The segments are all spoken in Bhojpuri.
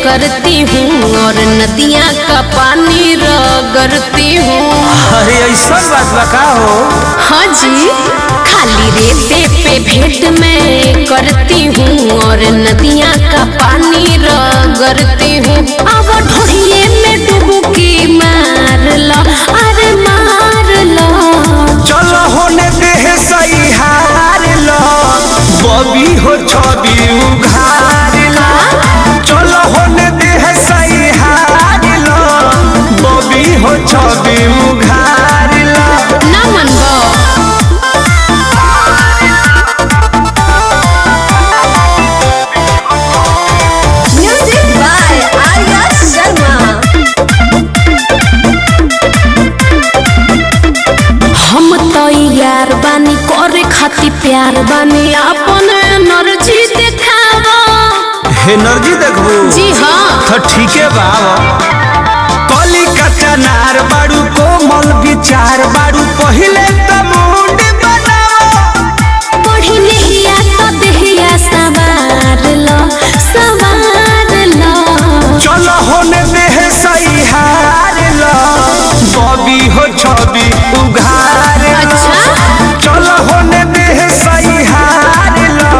करती हूँ और नदियाँ का पानी रगड़ती हूँ। अरे ऐसा बात बता हो। हाँ जी, खाली रेते पे भेंट मैं करती हूँ और नदियाँ का पानी रगड़ती हूँ। अब ढोहिए में डुबकी मार लो, अरे मार लो। चलो होने दे सही हार लो, बबी हो छवि उघार लो। चलो होने दे सही हार लो, बबी हो छवि उघार लो। ना मनबो। Music by Arya Sharma. हम तो यार बानी करे खातिर प्यार बानी, अपन एनर्जी दिखावा। एनर्जी देखबो जी हाँ, तो ठीक है बाबा। कली कच्चा नार बाड़ू, कोमल विचार बाड़ू, पहले तो मुंड बनाओ। बढ़ी नहिया तो देहिया सवार लो, सवार लो। चलो होने दे सही हार लो, बबी हो छवि उघार लो। अच्छा? चलो होने दे सही हार लो,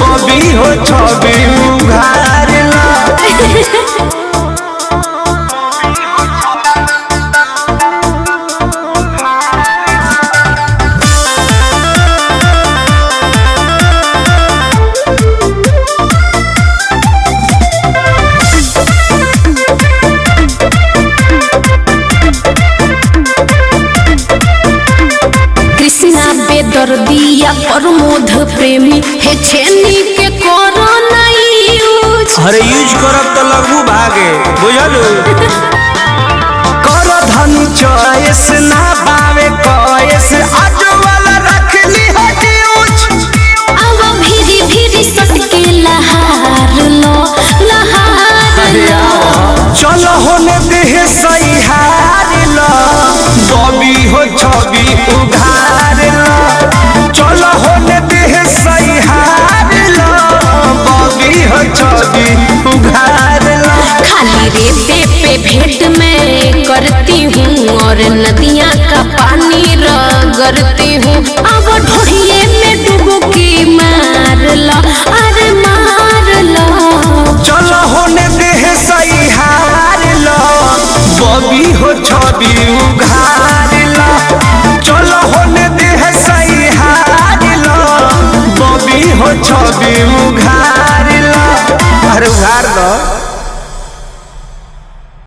बबी हो छवि उघार लो। कृष्णा बेदर्दिया प्रमोद प्रेमी हे छेनी के करो नहीं यूज। अरे यूज करब तो लगू भागे, बुझलू। करो धनी चॉइस ना पावे कॉइस, आज वाला रख ली है यूज। अब भीरी भीरी सटके लहार लो, लहार लो। चलो होने दे सही हार लो, बबी हो छवि उघार लो। चलो होने दे सही हार लो, बबी हो छवि उघार लो। खाली रेते पे भेंट मैं करती हूँ और नदियाँ का पानी रगड़ती हूँ। अब ढोहिए में डुबकी मार लो, अरे मार लो। चलो होने दे सही हार लो, बबी हो छवि उघार